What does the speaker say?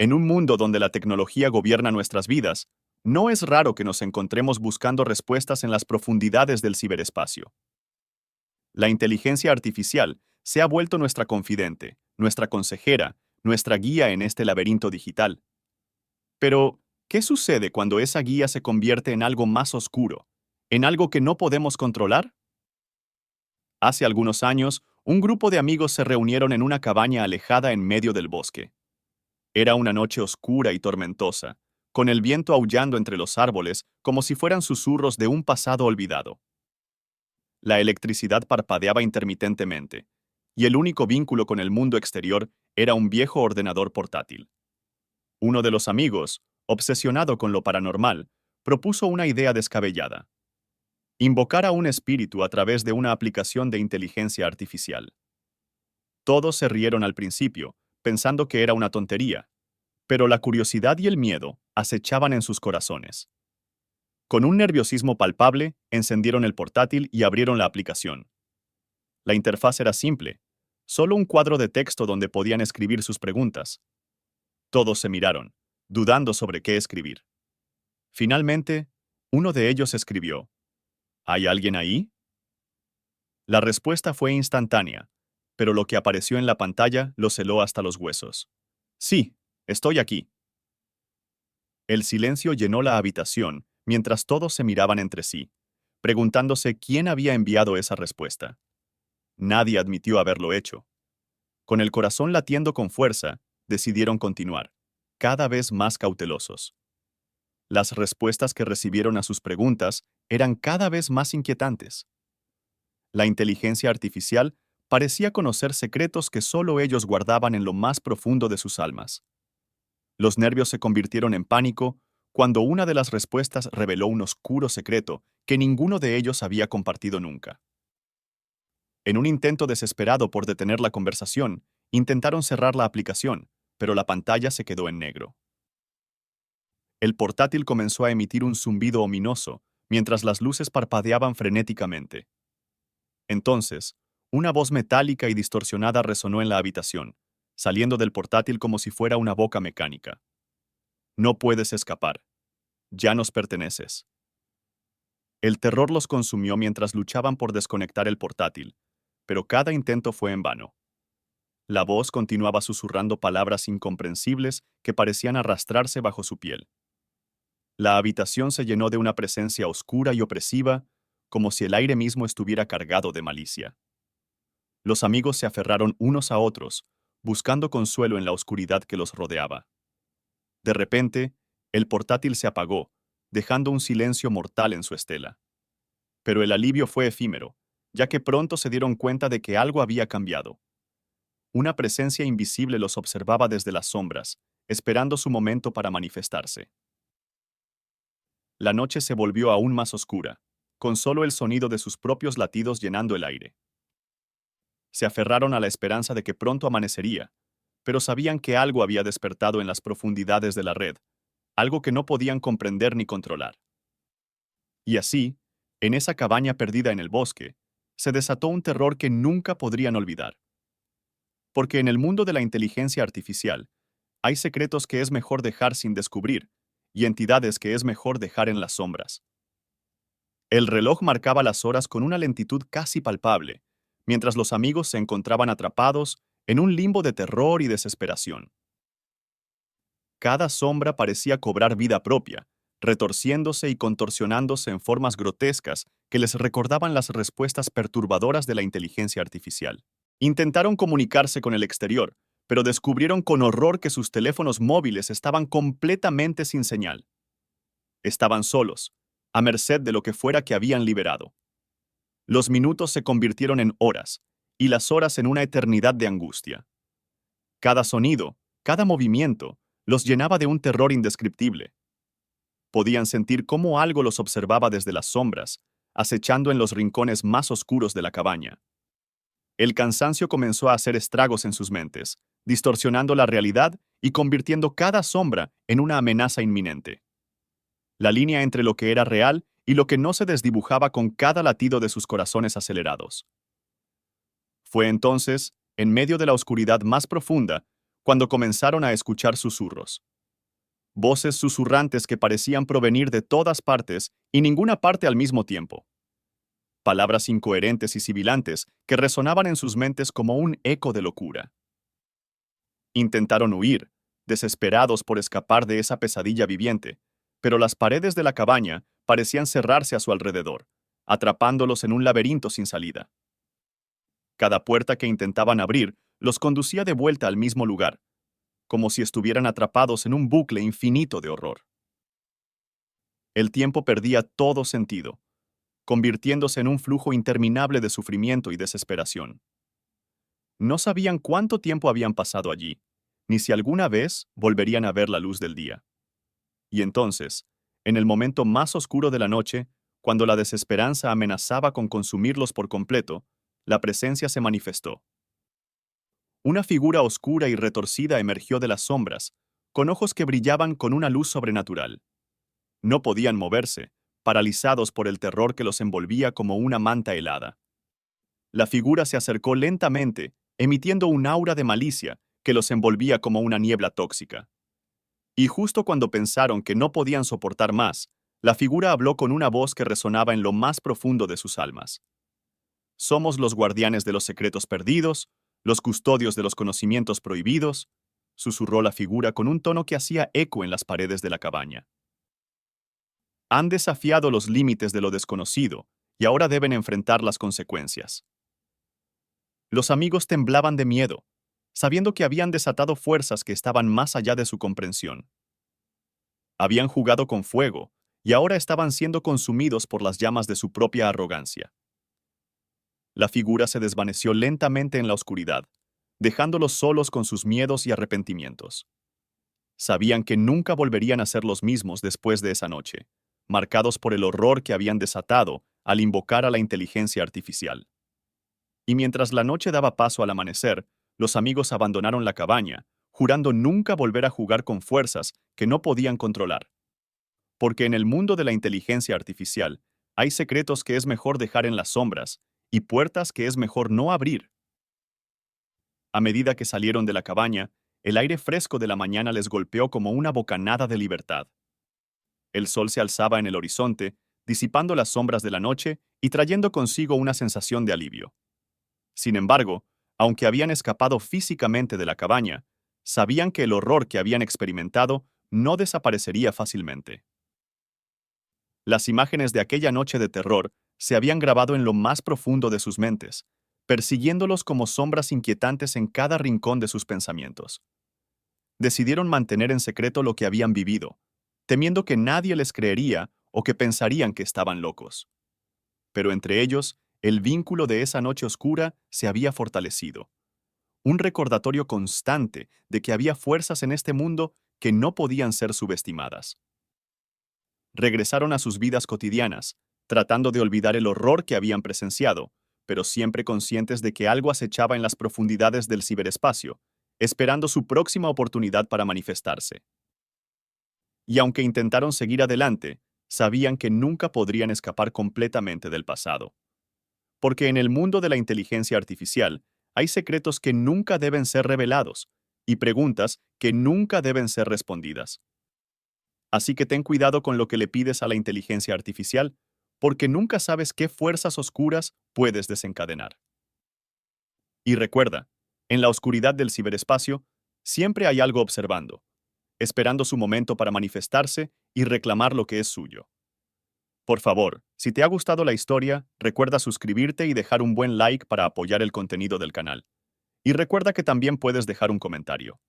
En un mundo donde la tecnología gobierna nuestras vidas, no es raro que nos encontremos buscando respuestas en las profundidades del ciberespacio. La inteligencia artificial se ha vuelto nuestra confidente, nuestra consejera, nuestra guía en este laberinto digital. Pero, ¿qué sucede cuando esa guía se convierte en algo más oscuro, en algo que no podemos controlar? Hace algunos años, un grupo de amigos se reunieron en una cabaña alejada en medio del bosque. Era una noche oscura y tormentosa, con el viento aullando entre los árboles como si fueran susurros de un pasado olvidado. La electricidad parpadeaba intermitentemente, y el único vínculo con el mundo exterior era un viejo ordenador portátil. Uno de los amigos, obsesionado con lo paranormal, propuso una idea descabellada: invocar a un espíritu a través de una aplicación de inteligencia artificial. Todos se rieron al principio, pensando que era una tontería, pero la curiosidad y el miedo acechaban en sus corazones. Con un nerviosismo palpable, encendieron el portátil y abrieron la aplicación. La interfaz era simple, solo un cuadro de texto donde podían escribir sus preguntas. Todos se miraron, dudando sobre qué escribir. Finalmente, uno de ellos escribió: ¿Hay alguien ahí? La respuesta fue instantánea, pero lo que apareció en la pantalla lo celó hasta los huesos. Sí, estoy aquí. El silencio llenó la habitación mientras todos se miraban entre sí, preguntándose quién había enviado esa respuesta. Nadie admitió haberlo hecho. Con el corazón latiendo con fuerza, decidieron continuar, cada vez más cautelosos. Las respuestas que recibieron a sus preguntas eran cada vez más inquietantes. La inteligencia artificial parecía conocer secretos que solo ellos guardaban en lo más profundo de sus almas. Los nervios se convirtieron en pánico cuando una de las respuestas reveló un oscuro secreto que ninguno de ellos había compartido nunca. En un intento desesperado por detener la conversación, intentaron cerrar la aplicación, pero la pantalla se quedó en negro. El portátil comenzó a emitir un zumbido ominoso, mientras las luces parpadeaban frenéticamente. Entonces, una voz metálica y distorsionada resonó en la habitación, saliendo del portátil como si fuera una boca mecánica. No puedes escapar. Ya nos perteneces. El terror los consumió mientras luchaban por desconectar el portátil, pero cada intento fue en vano. La voz continuaba susurrando palabras incomprensibles que parecían arrastrarse bajo su piel. La habitación se llenó de una presencia oscura y opresiva, como si el aire mismo estuviera cargado de malicia. Los amigos se aferraron unos a otros, buscando consuelo en la oscuridad que los rodeaba. De repente, el portátil se apagó, dejando un silencio mortal en su estela. Pero el alivio fue efímero, ya que pronto se dieron cuenta de que algo había cambiado. Una presencia invisible los observaba desde las sombras, esperando su momento para manifestarse. La noche se volvió aún más oscura, con solo el sonido de sus propios latidos llenando el aire. Se aferraron a la esperanza de que pronto amanecería, pero sabían que algo había despertado en las profundidades de la red, algo que no podían comprender ni controlar. Y así, en esa cabaña perdida en el bosque, se desató un terror que nunca podrían olvidar. Porque en el mundo de la inteligencia artificial, hay secretos que es mejor dejar sin descubrir, y entidades que es mejor dejar en las sombras. El reloj marcaba las horas con una lentitud casi palpable, mientras los amigos se encontraban atrapados en un limbo de terror y desesperación. Cada sombra parecía cobrar vida propia, retorciéndose y contorsionándose en formas grotescas que les recordaban las respuestas perturbadoras de la inteligencia artificial. Intentaron comunicarse con el exterior, pero descubrieron con horror que sus teléfonos móviles estaban completamente sin señal. Estaban solos, a merced de lo que fuera que habían liberado. Los minutos se convirtieron en horas, y las horas en una eternidad de angustia. Cada sonido, cada movimiento, los llenaba de un terror indescriptible. Podían sentir cómo algo los observaba desde las sombras, acechando en los rincones más oscuros de la cabaña. El cansancio comenzó a hacer estragos en sus mentes, distorsionando la realidad y convirtiendo cada sombra en una amenaza inminente. La línea entre lo que era real y lo que no se desdibujaba con cada latido de sus corazones acelerados. Fue entonces, en medio de la oscuridad más profunda, cuando comenzaron a escuchar susurros. Voces susurrantes que parecían provenir de todas partes y ninguna parte al mismo tiempo. Palabras incoherentes y sibilantes que resonaban en sus mentes como un eco de locura. Intentaron huir, desesperados por escapar de esa pesadilla viviente, pero las paredes de la cabaña parecían cerrarse a su alrededor, atrapándolos en un laberinto sin salida. Cada puerta que intentaban abrir los conducía de vuelta al mismo lugar, como si estuvieran atrapados en un bucle infinito de horror. El tiempo perdía todo sentido, convirtiéndose en un flujo interminable de sufrimiento y desesperación. No sabían cuánto tiempo habían pasado allí, ni si alguna vez volverían a ver la luz del día. Y entonces, en el momento más oscuro de la noche, cuando la desesperanza amenazaba con consumirlos por completo, la presencia se manifestó. Una figura oscura y retorcida emergió de las sombras, con ojos que brillaban con una luz sobrenatural. No podían moverse, paralizados por el terror que los envolvía como una manta helada. La figura se acercó lentamente, emitiendo un aura de malicia que los envolvía como una niebla tóxica. Y justo cuando pensaron que no podían soportar más, la figura habló con una voz que resonaba en lo más profundo de sus almas. Somos los guardianes de los secretos perdidos, los custodios de los conocimientos prohibidos, susurró la figura con un tono que hacía eco en las paredes de la cabaña. Han desafiado los límites de lo desconocido y ahora deben enfrentar las consecuencias. Los amigos temblaban de miedo, sabiendo que habían desatado fuerzas que estaban más allá de su comprensión. Habían jugado con fuego y ahora estaban siendo consumidos por las llamas de su propia arrogancia. La figura se desvaneció lentamente en la oscuridad, dejándolos solos con sus miedos y arrepentimientos. Sabían que nunca volverían a ser los mismos después de esa noche, marcados por el horror que habían desatado al invocar a la inteligencia artificial. Y mientras la noche daba paso al amanecer, los amigos abandonaron la cabaña, jurando nunca volver a jugar con fuerzas que no podían controlar. Porque en el mundo de la inteligencia artificial, hay secretos que es mejor dejar en las sombras y puertas que es mejor no abrir. A medida que salieron de la cabaña, el aire fresco de la mañana les golpeó como una bocanada de libertad. El sol se alzaba en el horizonte, disipando las sombras de la noche y trayendo consigo una sensación de alivio. Sin embargo, aunque habían escapado físicamente de la cabaña, sabían que el horror que habían experimentado no desaparecería fácilmente. Las imágenes de aquella noche de terror se habían grabado en lo más profundo de sus mentes, persiguiéndolos como sombras inquietantes en cada rincón de sus pensamientos. Decidieron mantener en secreto lo que habían vivido, temiendo que nadie les creería o que pensarían que estaban locos. Pero entre ellos, el vínculo de esa noche oscura se había fortalecido. Un recordatorio constante de que había fuerzas en este mundo que no podían ser subestimadas. Regresaron a sus vidas cotidianas, tratando de olvidar el horror que habían presenciado, pero siempre conscientes de que algo acechaba en las profundidades del ciberespacio, esperando su próxima oportunidad para manifestarse. Y aunque intentaron seguir adelante, sabían que nunca podrían escapar completamente del pasado. Porque en el mundo de la inteligencia artificial hay secretos que nunca deben ser revelados y preguntas que nunca deben ser respondidas. Así que ten cuidado con lo que le pides a la inteligencia artificial, porque nunca sabes qué fuerzas oscuras puedes desencadenar. Y recuerda, en la oscuridad del ciberespacio, siempre hay algo observando, esperando su momento para manifestarse y reclamar lo que es suyo. Por favor, si te ha gustado la historia, recuerda suscribirte y dejar un buen like para apoyar el contenido del canal. Y recuerda que también puedes dejar un comentario.